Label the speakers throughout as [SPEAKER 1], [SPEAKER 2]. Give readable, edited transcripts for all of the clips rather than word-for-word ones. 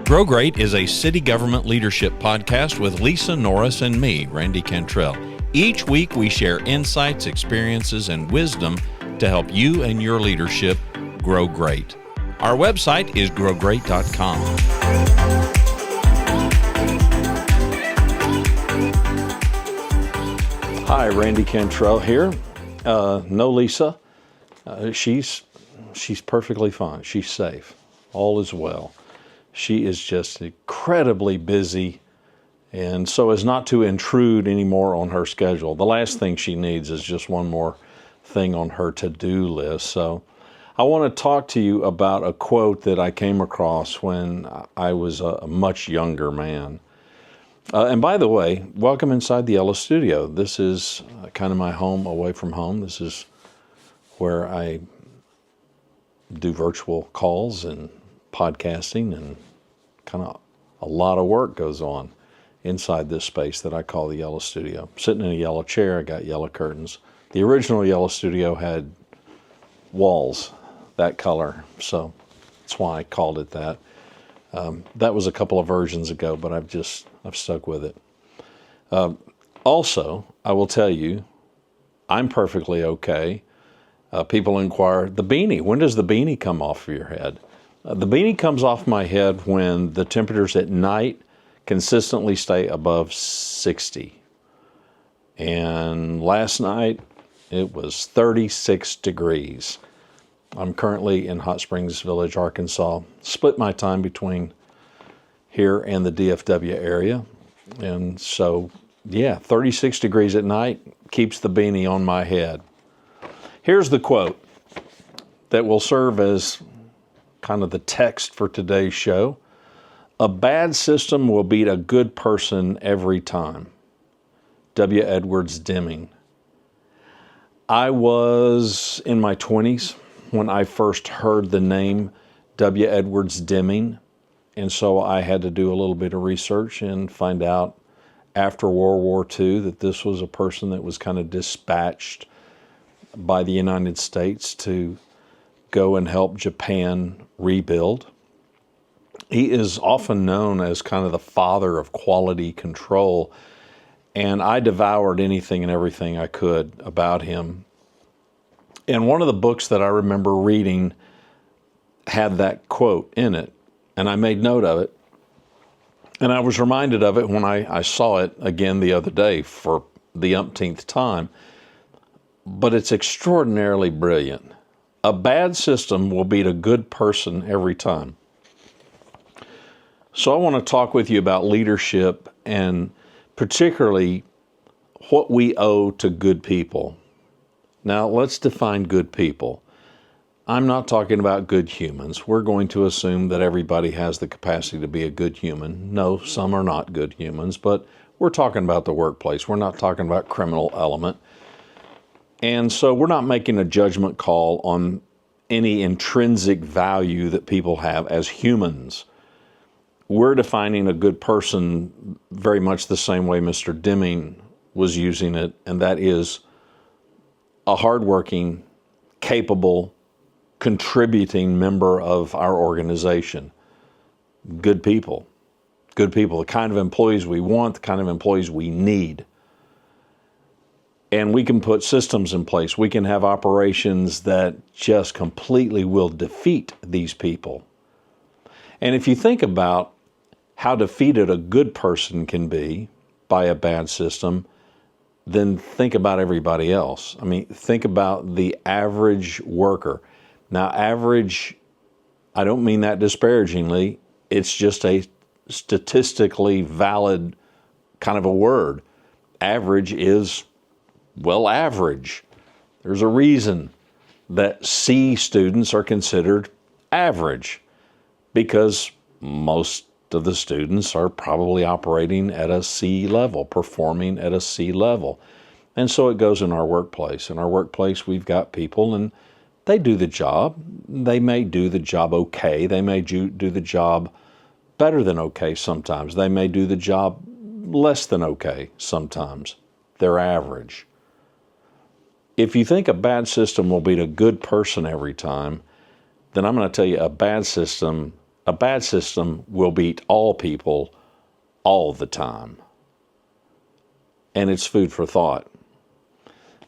[SPEAKER 1] Grow Great is a city government leadership podcast with Lisa Norris and me, Randy Cantrell. Each week we share insights, experiences, and wisdom to help you and your leadership grow great. Our website is growgreat.com. Hi, Randy Cantrell here. No Lisa. She's perfectly fine. She's safe. All is well. She is just incredibly busy, and so as not to intrude anymore on her schedule. The last thing she needs is just one more thing on her to-do list. So I want to talk to you about a quote that I came across when I was a much younger man. And by the way, welcome inside the Yellow Studio. This is kind of my home away from home. This is where I do virtual calls and podcasting, and kind of a lot of work goes on inside this space that I call the Yellow Studio. I'm sitting in a yellow chair, I got yellow curtains. The original Yellow Studio had walls that color, so that's why I called it that. That was a couple of versions ago, but I've stuck with it. Also, I will tell you, I'm perfectly okay. People inquire, the beanie, when does the beanie come off of your head? The beanie comes off my head when the temperatures at night consistently stay above 60. And last night it was 36 degrees. I'm currently in Hot Springs Village, Arkansas. Split my time between here and the DFW area. And so, 36 degrees at night keeps the beanie on my head. Here's the quote that will serve as kind of the text for today's show. A bad system will beat a good person every time. W. Edwards Deming. I was in my 20s when I first heard the name W. Edwards Deming, and so I had to do a little bit of research and find out after World War II that this was a person that was kind of dispatched by the United States to go and help Japan rebuild. He is often known as kind of the father of quality control, and I devoured anything and everything I could about him. And one of the books that I remember reading had that quote in it, and I made note of it. And I was reminded of it when I saw it again the other day for the umpteenth time. But it's extraordinarily brilliant. A bad system will beat a good person every time. So I want to talk with you about leadership, and particularly what we owe to good people. Now, let's define good people. I'm not talking about good humans. We're going to assume that everybody has the capacity to be a good human. No, some are not good humans, but we're talking about the workplace. We're not talking about criminal element. And so we're not making a judgment call on any intrinsic value that people have as humans. We're defining a good person very much the same way Mr. Deming was using it, and that is a hardworking, capable, contributing member of our organization. Good people. Good people, the kind of employees we want, the kind of employees we need. And we can put systems in place. We can have operations that just completely will defeat these people. And if you think about how defeated a good person can be by a bad system, then think about everybody else. I mean, think about the average worker. Now, average, I don't mean that disparagingly. It's just a statistically valid kind of a word. Average is average. There's a reason that C students are considered average, because most of the students are probably operating at a C level, performing at a C level. And so it goes in our workplace. In our workplace, we've got people, and they do the job. They may do the job okay. They may do the job better than okay sometimes. They may do the job less than okay sometimes. They're average. If you think a bad system will beat a good person every time, then I'm going to tell you a bad system A bad system will beat all people all the time. And it's food for thought.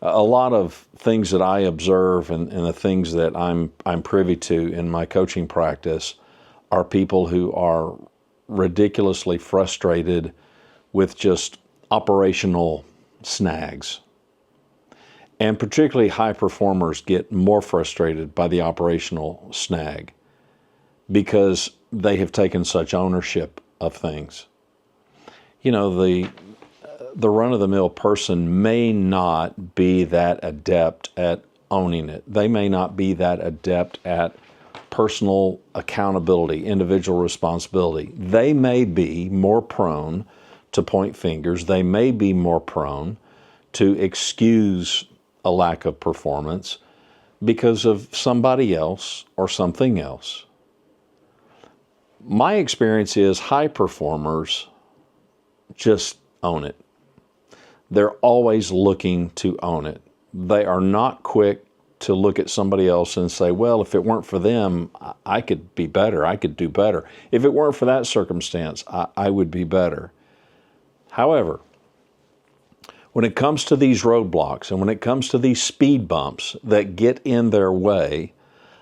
[SPEAKER 1] A lot of things that I observe and the things that I'm privy to in my coaching practice are people who are ridiculously frustrated with just operational snags. And particularly high performers get more frustrated by the operational snag because they have taken such ownership of things. You know, the run-of-the-mill person may not be that adept at owning it. They may not be that adept at personal accountability, individual responsibility. They may be more prone to point fingers. They may be more prone to excuse a lack of performance because of somebody else or something else. My experience is high performers just own it. They're always looking to own it. They are not quick to look at somebody else and say, well, if it weren't for them, I could be better. I could do better. If it weren't for that circumstance, I would be better. However, when it comes to these roadblocks and when it comes to these speed bumps that get in their way,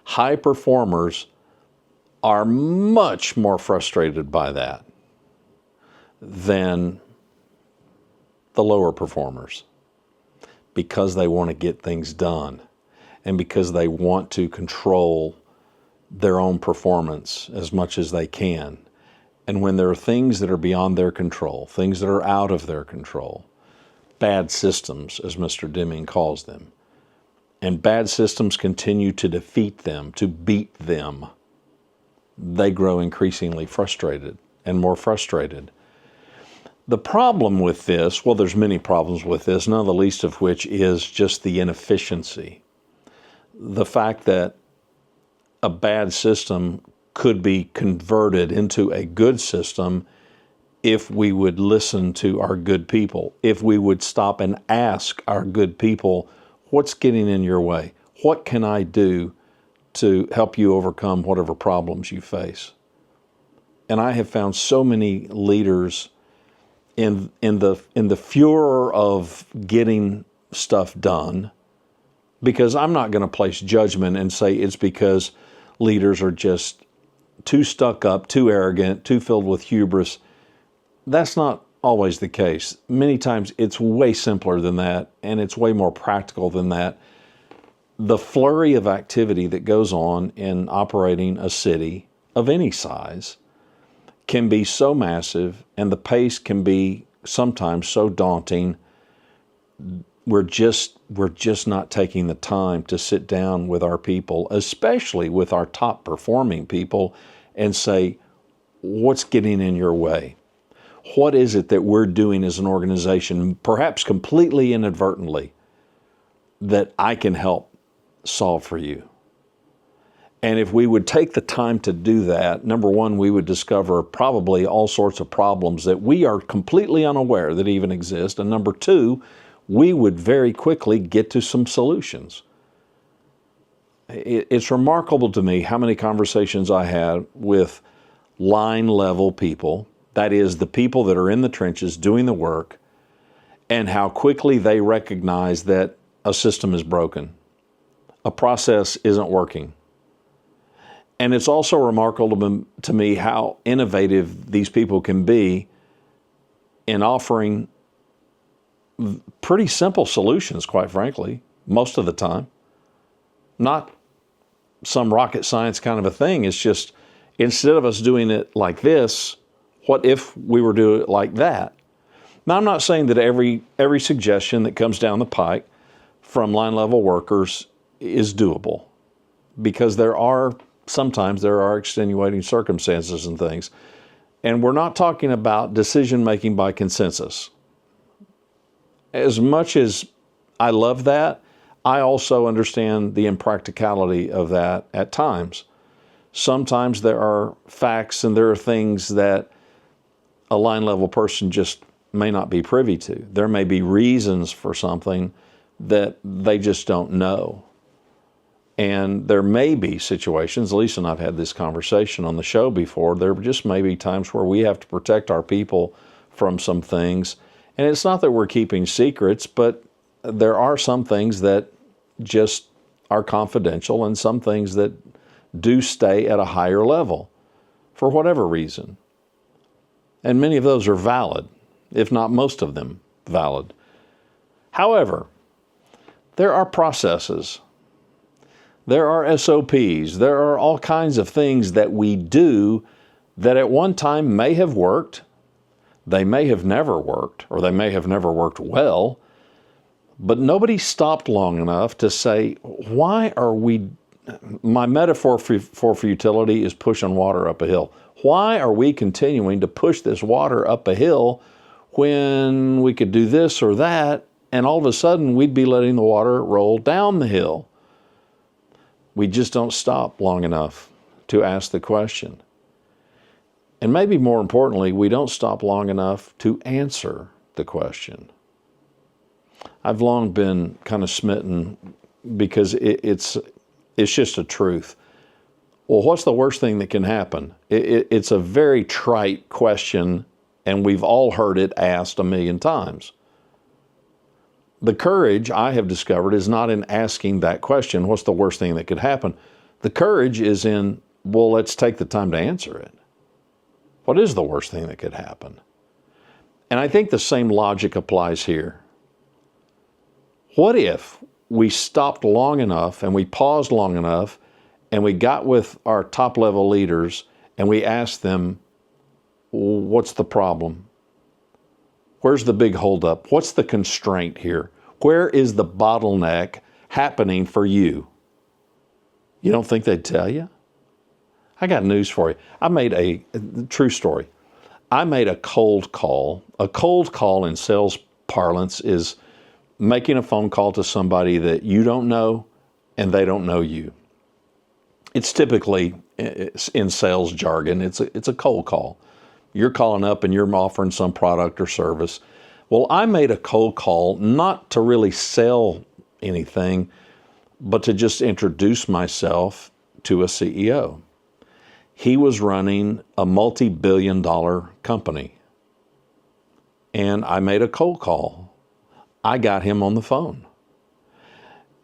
[SPEAKER 1] high performers are much more frustrated by that than the lower performers, because they want to get things done and because they want to control their own performance as much as they can. And when there are things that are beyond their control, things that are out of their control, bad systems, as Mr. Deming calls them, and bad systems continue to defeat them, to beat them, they grow increasingly frustrated and more frustrated. The problem with this, well, there's many problems with this, none the least of which is just the inefficiency. The fact that a bad system could be converted into a good system if we would listen to our good people, if we would stop and ask our good people, what's getting in your way? What can I do to help you overcome whatever problems you face? And I have found so many leaders in the furor of getting stuff done, because I'm not going to place judgment and say it's because leaders are just too stuck up, too arrogant, too filled with hubris. That's not always the case. Many times it's way simpler than that, and it's way more practical than that. The flurry of activity that goes on in operating a city of any size can be so massive, and the pace can be sometimes so daunting. We're just not taking the time to sit down with our people, especially with our top performing people, and say, what's getting in your way? What is it that we're doing as an organization, perhaps completely inadvertently, that I can help solve for you? And if we would take the time to do that, number one, we would discover probably all sorts of problems that we are completely unaware that even exist. And number two, we would very quickly get to some solutions. It's remarkable to me how many conversations I had with line level people, that is, the people that are in the trenches doing the work, and how quickly they recognize that a system is broken, a process isn't working. And it's also remarkable to me how innovative these people can be in offering pretty simple solutions, quite frankly, most of the time. Not some rocket science kind of a thing. It's just, instead of us doing it like this, what if we were doing it like that? Now, I'm not saying that every suggestion that comes down the pike from line level workers is doable, because sometimes there are extenuating circumstances and things. And we're not talking about decision making by consensus. As much as I love that, I also understand the impracticality of that at times. Sometimes there are facts and there are things that a line level person just may not be privy to. There may be reasons for something that they just don't know. And there may be situations, Lisa and I've had this conversation on the show before, there just may be times where we have to protect our people from some things. And it's not that we're keeping secrets, but there are some things that just are confidential and some things that do stay at a higher level for whatever reason. And many of those are valid, if not most of them valid. However, there are processes. There are SOPs. There are all kinds of things that we do that at one time may have worked. They may have never worked, or they may have never worked well, but nobody stopped long enough to say, why are we, my metaphor for futility is pushing water up a hill. Why are we continuing to push this water up a hill when we could do this or that, and all of a sudden we'd be letting the water roll down the hill? We just don't stop long enough to ask the question. And maybe more importantly, we don't stop long enough to answer the question. I've long been kind of smitten because it's just a truth. Well, what's the worst thing that can happen? It's a very trite question, and we've all heard it asked a million times. The courage, I have discovered, is not in asking that question, what's the worst thing that could happen? The courage is in, well, let's take the time to answer it. What is the worst thing that could happen? And I think the same logic applies here. What if we stopped long enough and we paused long enough and we got with our top level leaders and we asked them, what's the problem? Where's the big holdup? What's the constraint here? Where is the bottleneck happening for you? You don't think they'd tell you? I got news for you. I made a true story. I made a cold call. A cold call in sales parlance is making a phone call to somebody that you don't know and they don't know you. It's typically, in sales jargon, it's a cold call. You're calling up and you're offering some product or service. Well, I made a cold call not to really sell anything, but to just introduce myself to a CEO. He was running a multi-billion-dollar company. And I made a cold call. I got him on the phone.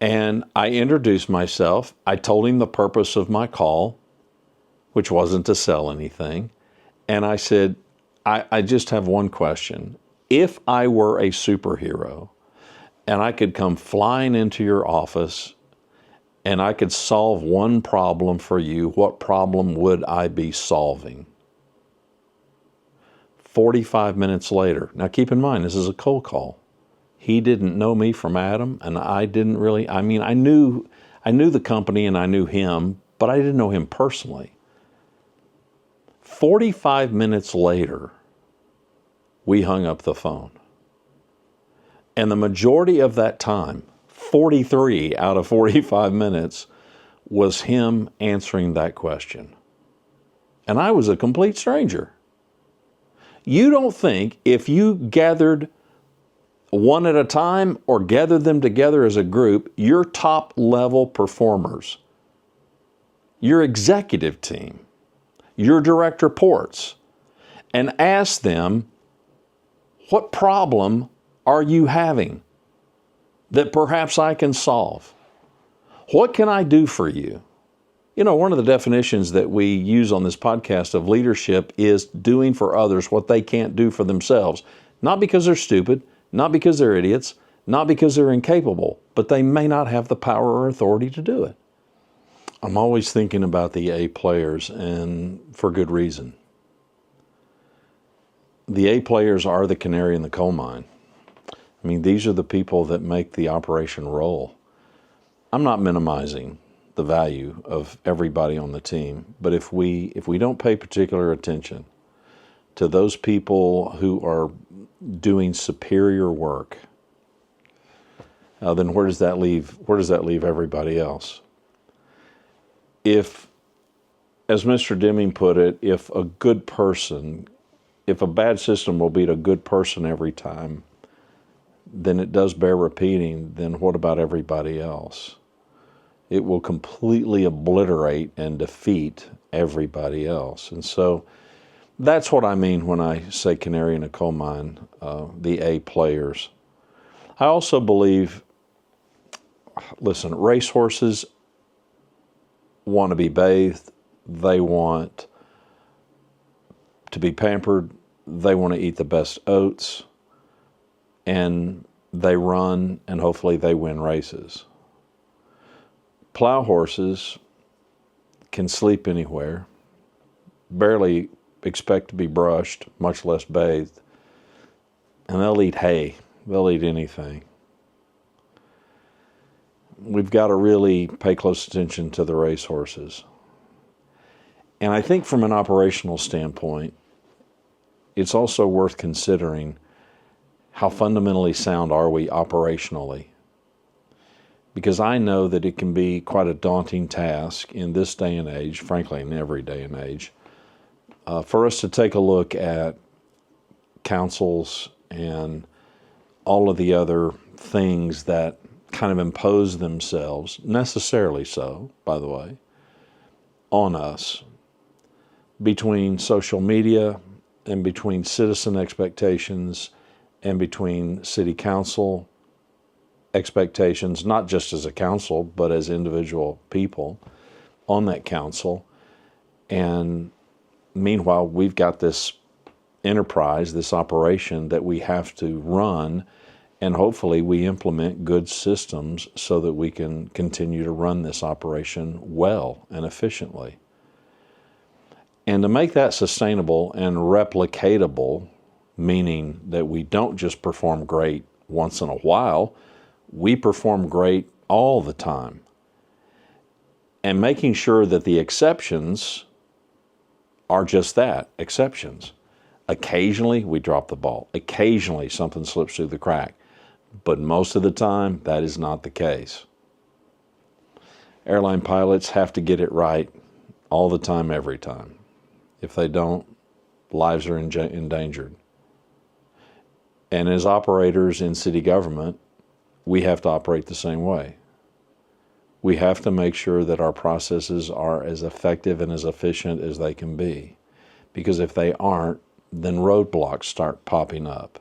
[SPEAKER 1] And I introduced myself. I told him the purpose of my call, which wasn't to sell anything. And I said, I just have one question. If I were a superhero and I could come flying into your office and I could solve one problem for you, what problem would I be solving? 45 minutes later. Now keep in mind, this is a cold call. He didn't know me from Adam, and I didn't really, I knew the company and I knew him, but I didn't know him personally. 45 minutes later, we hung up the phone. And the majority of that time, 43 out of 45 minutes, was him answering that question. And I was a complete stranger. You don't think if you gathered one at a time or gathered them together as a group, your top level performers, your executive team, your direct reports, and ask them, what problem are you having that perhaps I can solve? What can I do for you? You know, one of the definitions that we use on this podcast of leadership is doing for others what they can't do for themselves. Not because they're stupid, not because they're idiots, not because they're incapable, but they may not have the power or authority to do it. I'm always thinking about the A players, and for good reason. The A players are the canary in the coal mine. I mean, these are the people that make the operation roll. I'm not minimizing the value of everybody on the team, but if we don't pay particular attention to those people who are doing superior work, then where does that leave everybody else? If, as Mr. Deming put it, if a bad system will beat a good person every time, then it does bear repeating, then what about everybody else? it will completely obliterate and defeat everybody else. And so that's what I mean when I say canary in a coal mine, the A players. I also believe, listen, racehorses want to be bathed. They want to be pampered. They want to eat the best oats. And they run, and hopefully they win races. Plow horses can sleep anywhere, barely expect to be brushed, much less bathed, and they'll eat hay. They'll eat anything. We've got to really pay close attention to the racehorses. And I think from an operational standpoint, it's also worth considering how fundamentally sound are we operationally. Because I know that it can be quite a daunting task in this day and age, frankly in every day and age, for us to take a look at councils and all of the other things that kind of impose themselves, necessarily so, by the way, on us, between social media and between citizen expectations and between city council expectations, not just as a council, but as individual people on that council. And meanwhile, we've got this enterprise, this operation that we have to run, and hopefully we implement good systems so that we can continue to run this operation well and efficiently. And to make that sustainable and replicatable, meaning that we don't just perform great once in a while, we perform great all the time. And making sure that the exceptions are just that, exceptions. Occasionally we drop the ball. Occasionally something slips through the crack. But most of the time, that is not the case. Airline pilots have to get it right all the time, every time. If they don't, lives are endangered. And as operators in city government, we have to operate the same way. We have to make sure that our processes are as effective and as efficient as they can be. Because if they aren't, then roadblocks start popping up.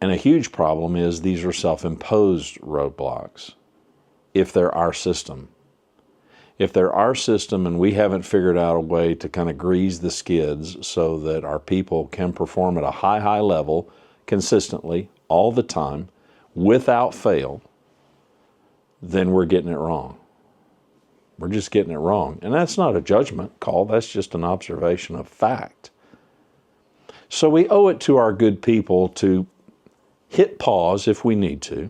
[SPEAKER 1] And a huge problem is these are self-imposed roadblocks, if they're our system. If they're our system and we haven't figured out a way to kind of grease the skids so that our people can perform at a high level consistently all the time without fail, then we're getting it wrong. We're just getting it wrong. And that's not a judgment call, that's just an observation of fact. So we owe it to our good people to hit pause if we need to,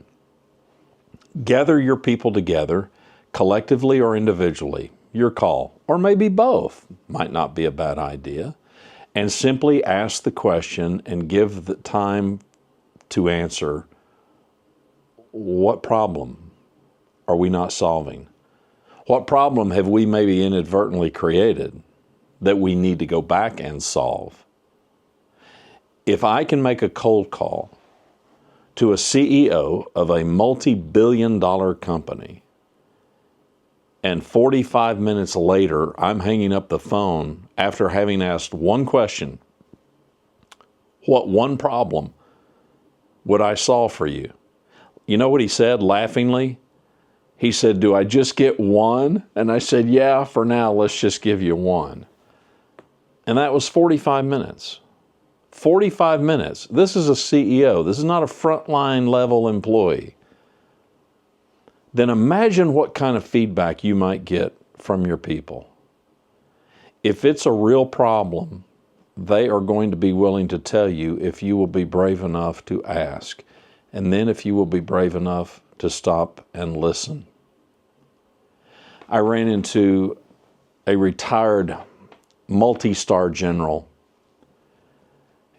[SPEAKER 1] gather your people together, collectively or individually, your call, or maybe both, might not be a bad idea, and simply ask the question and give the time to answer, what problem are we not solving? What problem have we maybe inadvertently created that we need to go back and solve? If I can make a cold call to a CEO of a multi-billion-dollar company, and 45 minutes later, I'm hanging up the phone after having asked one question, what one problem would I solve for you? You know what he said laughingly? He said, do I just get one? And I said, yeah, for now, let's just give you one. And that was 45 minutes. 45 minutes. This is a CEO. This is not a frontline level employee. Then imagine what kind of feedback you might get from your people. If it's a real problem, they are going to be willing to tell you if you will be brave enough to ask, and then if you will be brave enough to stop and listen. I ran into a retired multi-star general,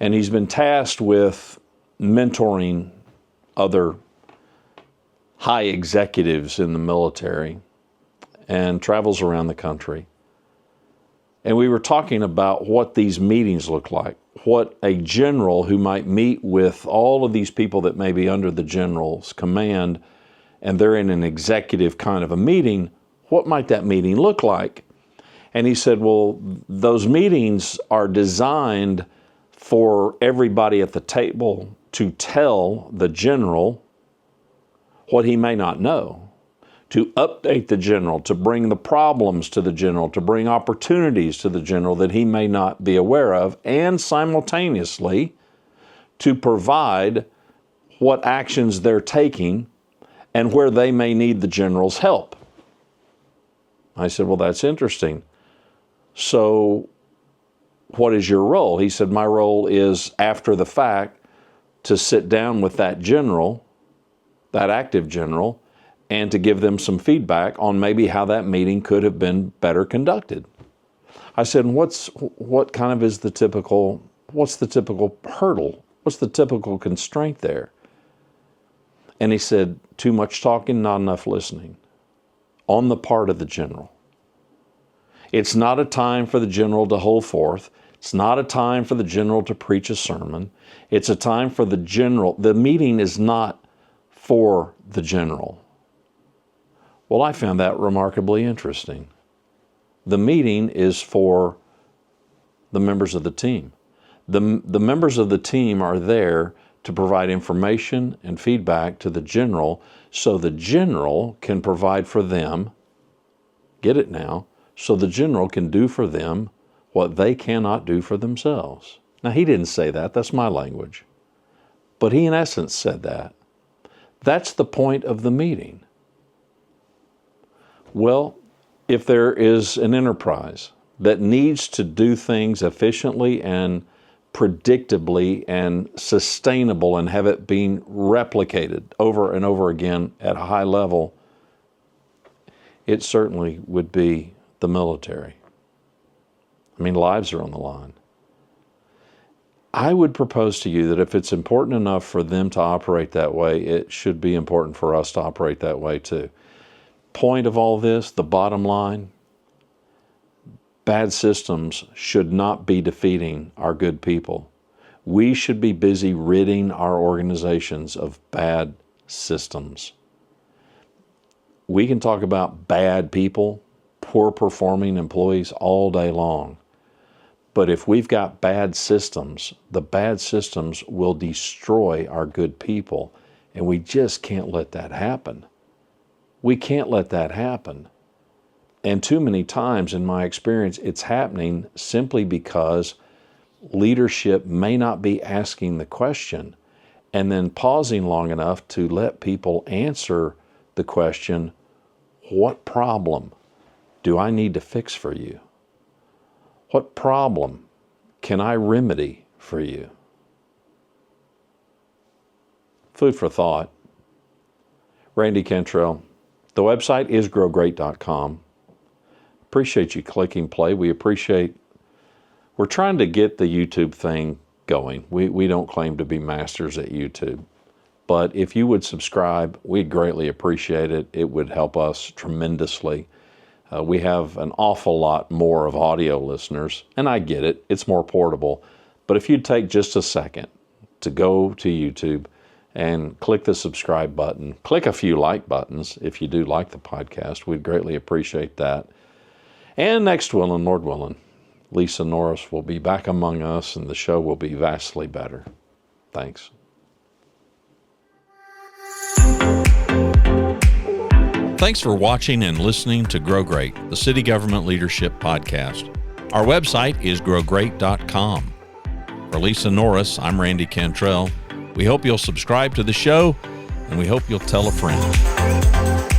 [SPEAKER 1] and he's been tasked with mentoring other high executives in the military and travels around the country. And we were talking about what these meetings look like, what a general who might meet with all of these people that may be under the general's command and they're in an executive kind of a meeting, what might that meeting look like? And he said, well, those meetings are designed for everybody at the table to tell the general what he may not know, to update the general, to bring the problems to the general, to bring opportunities to the general that he may not be aware of, and simultaneously to provide what actions they're taking and where they may need the general's help. I said, well, that's interesting. So what is your role? He said, my role is, after the fact, to sit down with that general, that active general, and to give them some feedback on maybe how that meeting could have been better conducted. I said, what kind of is the typical, what's the typical hurdle? What's the typical constraint there? And he said, too much talking, not enough listening on the part of the general. It's not a time for the general to hold forth. It's not a time for the general to preach a sermon. It's a time for the general. The meeting is not for the general. Well, I found that remarkably interesting. The meeting is for the members of the team. The members of the team are there to provide information and feedback to the general so the general can provide for them, get it now, so the general can do for them what they cannot do for themselves. Now, he didn't say that. That's my language. But he, in essence, said that. That's the point of the meeting. Well, if there is an enterprise that needs to do things efficiently and predictably and sustainable and have it being replicated over and over again at a high level, it certainly would be the military. I mean, lives are on the line. I would propose to you that if it's important enough for them to operate that way, it should be important for us to operate that way too. Point of all this, the bottom line, bad systems should not be defeating our good people. We should be busy ridding our organizations of bad systems. We can talk about bad people, poor performing employees all day long. But if we've got bad systems, the bad systems will destroy our good people. And we just can't let that happen. We can't let that happen. And too many times in my experience, it's happening simply because leadership may not be asking the question and then pausing long enough to let people answer the question, what problem do I need to fix for you? What problem can I remedy for you? Food for thought. Randy Cantrell. The website is growgreat.com. Appreciate you clicking play. We're trying to get the YouTube thing going. We don't claim to be masters at YouTube. But if you would subscribe, we'd greatly appreciate it. It would help us tremendously. We have an awful lot more of audio listeners, and I get it. It's more portable. But if you'd take just a second to go to YouTube and click the subscribe button, click a few like buttons if you do like the podcast, we'd greatly appreciate that. And next willing, Lord willing, Lisa Norris will be back among us and the show will be vastly better. Thanks. Thanks for watching and listening to Grow Great, the City Government Leadership Podcast. Our website is growgreat.com. For Lisa Norris, I'm Randy Cantrell. We hope you'll subscribe to the show, and we hope you'll tell a friend.